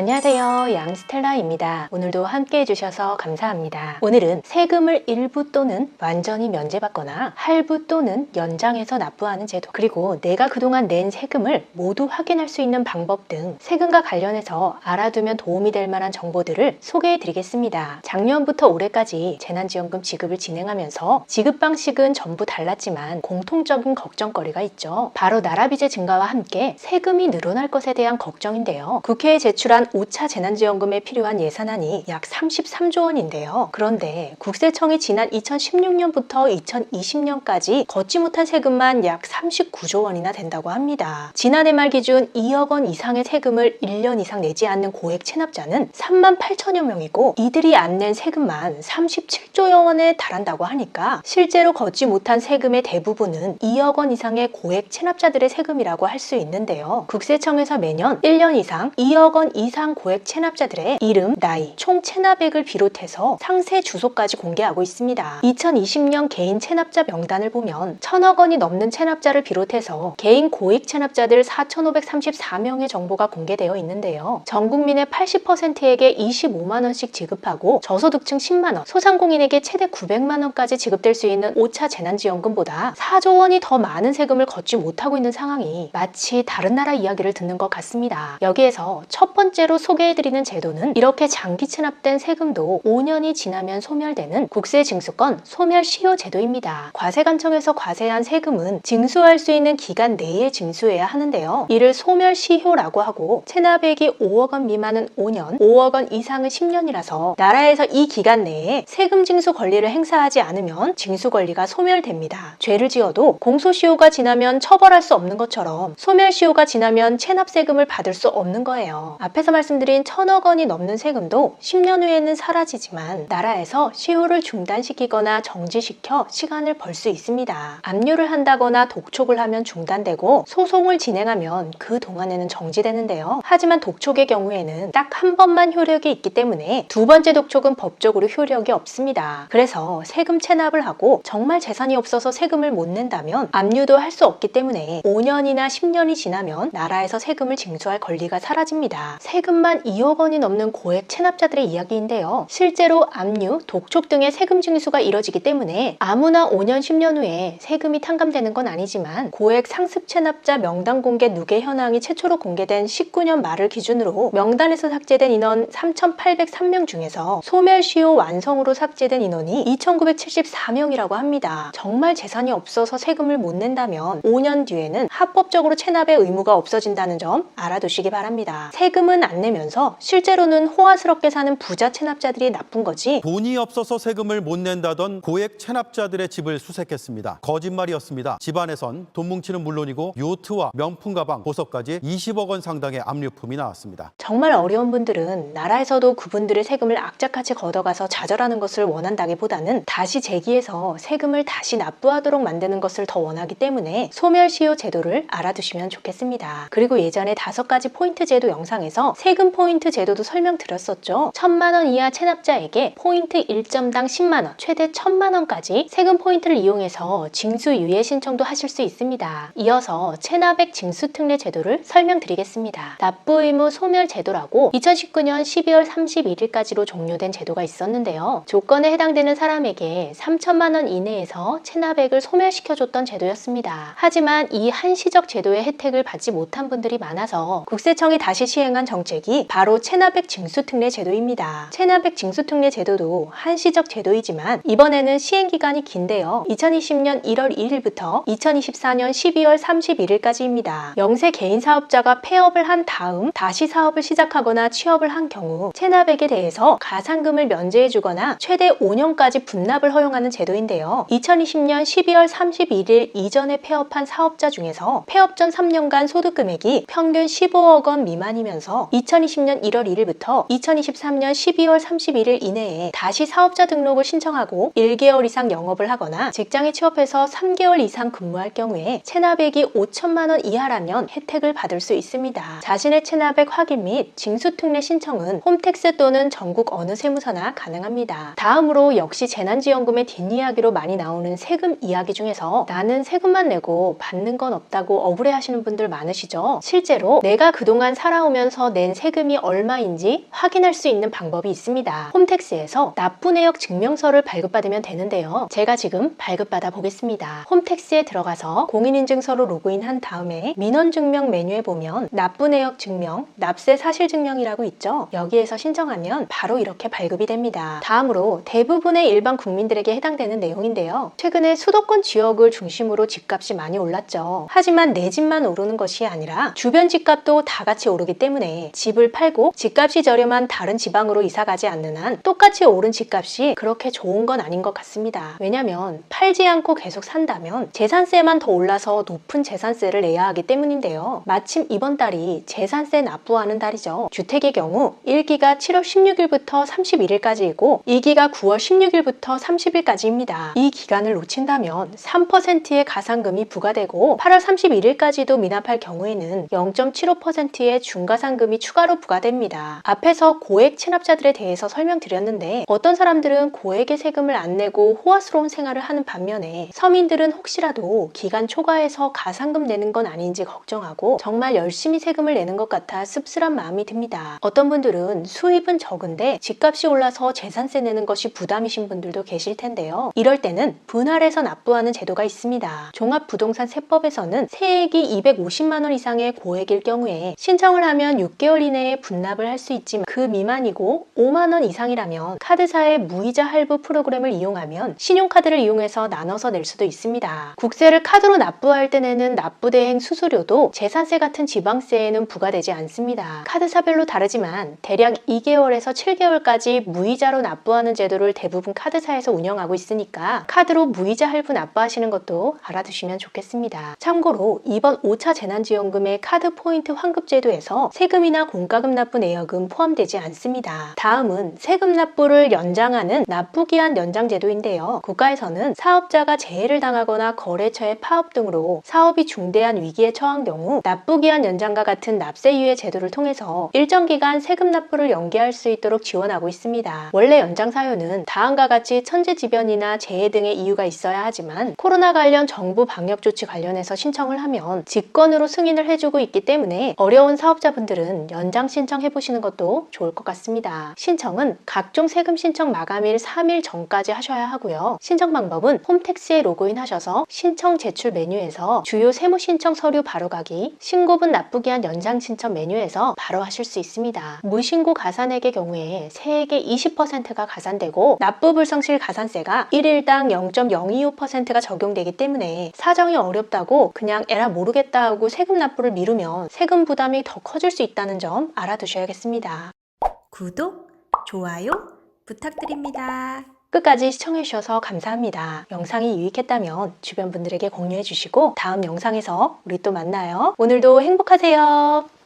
안녕하세요, 양스텔라입니다. 오늘도 함께 해주셔서 감사합니다. 오늘은 세금을 일부 또는 완전히 면제받거나 할부 또는 연장해서 납부하는 제도, 그리고 내가 그동안 낸 세금을 모두 확인할 수 있는 방법 등 세금과 관련해서 알아두면 도움이 될 만한 정보들을 소개해 드리겠습니다. 작년부터 올해까지 재난지원금 지급을 진행하면서 지급 방식은 전부 달랐지만 공통적인 걱정거리가 있죠. 바로 나라빚의 증가와 함께 세금이 늘어날 것에 대한 걱정인데요. 국회에 제출한 5차 재난지원금에 필요한 예산안이 약 33조 원인데요. 그런데 국세청이 지난 2016년부터 2020년까지 걷지 못한 세금만 약 39조 원이나 된다고 합니다. 지난해 말 기준 2억 원 이상의 세금을 1년 이상 내지 않는 고액 체납자는 3만 8천여 명이고, 이들이 안 낸 세금만 37조 원에 달한다고 하니까 실제로 걷지 못한 세금의 대부분은 2억 원 이상의 고액 체납자들의 세금이라고 할 수 있는데요. 국세청에서 매년 1년 이상 2억 원 이상 고액 체납자들의 이름, 나이, 총 체납액을 비롯해서 상세 주소까지 공개하고 있습니다. 2020년 개인 체납자 명단을 보면 1,000억 원이 넘는 체납자를 비롯해서 개인 고액 체납자들 4,534명의 정보가 공개되어 있는데요. 전 국민의 80%에게 25만 원씩 지급하고 저소득층 10만 원, 소상공인에게 최대 900만 원까지 지급될 수 있는 5차 재난지원금보다 4조 원이 더 많은 세금을 걷지 못하고 있는 상황이 마치 다른 나라 이야기를 듣는 것 같습니다. 여기에서 첫 번째로 소개해드리는 제도는 이렇게 장기 체납된 세금도 5년이 지나면 소멸되는 국세징수권 소멸시효 제도입니다. 과세관청에서 과세한 세금은 징수할 수 있는 기간 내에 징수해야 하는데요. 이를 소멸시효라고 하고, 체납액이 5억 원 미만은 5년, 5억 원 이상은 10년이라서 나라에서 이 기간 내에 세금 징수 권리를 행사하지 않으면 징수 권리가 소멸됩니다. 죄를 지어도 공소시효가 지나면 처벌할 수 없는 것처럼 소멸시효가 지나면 체납세금을 받을 수 없는 거예요. 앞에서 말씀드린 1,000억 원이 넘는 세금도 10년 후에는 사라지지만 나라에서 시효를 중단시키거나 정지시켜 시간을 벌 수 있습니다. 압류를 한다거나 독촉을 하면 중단되고, 소송을 진행하면 그 동안에는 정지되는데요. 하지만 독촉의 경우에는 딱 한 번만 효력이 있기 때문에 두 번째 독촉은 법적으로 효력이 없습니다. 그래서 세금 체납을 하고 정말 재산이 없어서 세금을 못 낸다면 압류도 할 수 없기 때문에 5년이나 10년이 지나면 나라에서 세금을 징수할 권리가 사라집니다. 세금만 2억 원이 넘는 고액 체납자들의 이야기인데요. 실제로 압류, 독촉 등의 세금 징수가 이뤄지기 때문에 아무나 5년, 10년 후에 세금이 탕감되는 건 아니지만, 고액 상습 체납자 명단 공개 누계 현황이 최초로 공개된 19년 말을 기준으로 명단에서 삭제된 인원 3,803명 중에서 소멸시효 완성으로 삭제된 인원이 2,974명이라고 합니다. 정말 재산이 없어서 세금을 못 낸다면 5년 뒤에는 합법적으로 체납의 의무가 없어진다는 점 알아두시기 바랍니다. 세금은 안 내면서 실제로는 호화스럽게 사는 부자 체납자들이 나쁜 거지, 돈이 없어서 세금을 못 낸다던 고액 체납자들의 집을 수색했습니다. 거짓말이었습니다. 집안에선 돈 뭉치는 물론이고 요트와 명품 가방, 보석까지 20억 원 상당의 압류품이 나왔습니다. 정말 어려운 분들은 나라에서도 그분들의 세금을 악착같이 걷어가서 좌절하는 것을 원한다기보다는 다시 재기해서 세금을 다시 납부하도록 만드는 것을 더 원하기 때문에 소멸시효 제도를 알아두시면 좋겠습니다. 그리고 예전에 5가지 포인트 제도 영상에서 세금 포인트 제도도 설명드렸었죠. 1,000만 원 이하 체납자에게 포인트 1점당 10만 원, 최대 1,000만 원까지 세금 포인트를 이용해서 징수 유예 신청도 하실 수 있습니다. 이어서 체납액 징수 특례 제도를 설명드리겠습니다. 납부 의무 소멸 제도라고 2019년 12월 31일까지로 종료된 제도가 있었는데요. 조건에 해당되는 사람에게 3,000만 원 이내에서 체납액을 소멸시켜줬던 제도였습니다. 하지만 이 한시적 제도의 혜택을 받지 못한 분들이 많아서 국세청이 다시 시행한 정책이 바로 체납액 징수특례 제도입니다. 체납액 징수특례 제도도 한시적 제도이지만 이번에는 시행기간이 긴데요. 2020년 1월 1일부터 2024년 12월 31일까지입니다. 영세 개인 사업자가 폐업을 한 다음 다시 사업을 시작하거나 취업을 한 경우 체납액에 대해서 가산금을 면제해주거나 최대 5년까지 분납을 허용하는 제도인데요. 2020년 12월 31일 이전에 폐업한 사업자 중에서 폐업 전 3년간 소득금액이 평균 15억 원 미만이면서 2020년 1월 1일부터 2023년 12월 31일 이내에 다시 사업자 등록을 신청하고 1개월 이상 영업을 하거나 직장에 취업해서 3개월 이상 근무할 경우에 체납액이 5천만 원 이하라면 혜택을 받을 수 있습니다. 자신의 체납액 확인 및 징수특례 신청은 홈택스 또는 전국 어느 세무서나 가능합니다. 다음으로 역시 재난지원금의 뒷이야기로 많이 나오는 세금 이야기 중에서 나는 세금만 내고 받는 건 없다고 억울해하시는 분들 많으시죠? 실제로 내가 그동안 살아오면서 낸 낸 세금이 얼마인지 확인할 수 있는 방법이 있습니다. 홈택스에서 납부 내역 증명서를 발급받으면 되는데요. 제가 지금 발급받아 보겠습니다. 홈택스에 들어가서 공인인증서로 로그인한 다음에 민원증명 메뉴에 보면 납부 내역 증명, 납세 사실 증명이라고 있죠. 여기에서 신청하면 바로 이렇게 발급이 됩니다. 다음으로 대부분의 일반 국민들에게 해당되는 내용인데요. 최근에 수도권 지역을 중심으로 집값이 많이 올랐죠. 하지만 내 집만 오르는 것이 아니라 주변 집값도 다 같이 오르기 때문에 집을 팔고 집값이 저렴한 다른 지방으로 이사가지 않는 한 똑같이 오른 집값이 그렇게 좋은 건 아닌 것 같습니다. 왜냐면 팔지 않고 계속 산다면 재산세만 더 올라서 높은 재산세를 내야 하기 때문인데요. 마침 이번 달이 재산세 납부하는 달이죠. 주택의 경우 1기가 7월 16일부터 31일까지이고 2기가 9월 16일부터 30일까지입니다. 이 기간을 놓친다면 3%의 가산금이 부과되고 8월 31일까지도 미납할 경우에는 0.75%의 중과상금이 추가로 부과됩니다. 앞에서 고액 체납자들에 대해서 설명드렸는데 어떤 사람들은 고액의 세금을 안 내고 호화스러운 생활을 하는 반면에 서민들은 혹시라도 기간 초과해서 가산금 내는 건 아닌지 걱정하고 정말 열심히 세금을 내는 것 같아 씁쓸한 마음이 듭니다. 어떤 분들은 수입은 적은데 집값이 올라서 재산세 내는 것이 부담이신 분들도 계실 텐데요. 이럴 때는 분할해서 납부하는 제도가 있습니다. 종합부동산세법에서는 세액이 250만 원 이상의 고액일 경우에 신청을 하면 6개월 이내에 분납을 할 수 있지만 그 미만이고 5만 원 이상이라면 카드사의 무이자 할부 프로그램을 이용하면 신용카드를 이용해서 나눠서 낼 수도 있습니다. 국세를 카드로 납부할 때 내는 납부대행 수수료도 재산세 같은 지방세에는 부과되지 않습니다. 카드사별로 다르지만 대략 2개월에서 7개월까지 무이자로 납부하는 제도를 대부분 카드사에서 운영하고 있으니까 카드로 무이자 할부 납부하시는 것도 알아두시면 좋겠습니다. 참고로 이번 5차 재난지원금의 카드 포인트 환급제도에서 세금이나 공과금 납부 내역은 포함되지 않습니다. 다음은 세금 납부를 연장하는 납부기한 연장 제도인데요. 국가에서는 사업자가 재해를 당하거나 거래처의 파업 등으로 사업이 중대한 위기에 처한 경우 납부기한 연장과 같은 납세유예 제도를 통해서 일정 기간 세금 납부를 연기할 수 있도록 지원하고 있습니다. 원래 연장 사유는 다음과 같이 천재지변이나 재해 등의 이유가 있어야 하지만 코로나 관련 정부 방역 조치 관련해서 신청을 하면 직권으로 승인을 해주고 있기 때문에 어려운 사업자분들은 연장 신청해보시는 것도 좋을 것 같습니다. 신청은 각종 세금 신청 마감일 3일 전까지 하셔야 하고요. 신청 방법은 홈택스에 로그인하셔서 신청 제출 메뉴에서 주요 세무 신청 서류 바로가기, 신고분 납부기한 연장 신청 메뉴에서 바로 하실 수 있습니다. 무신고 가산액의 경우에 세액의 20%가 가산되고 납부 불성실 가산세가 1일당 0.025%가 적용되기 때문에 사정이 어렵다고 그냥 에라 모르겠다 하고 세금 납부를 미루면 세금 부담이 더 커질 수 있다는 점 알아두셔야겠습니다. 구독, 좋아요 부탁드립니다. 끝까지 시청해주셔서 감사합니다. 영상이 유익했다면 주변 분들에게 공유해주시고 다음 영상에서 우리 또 만나요. 오늘도 행복하세요.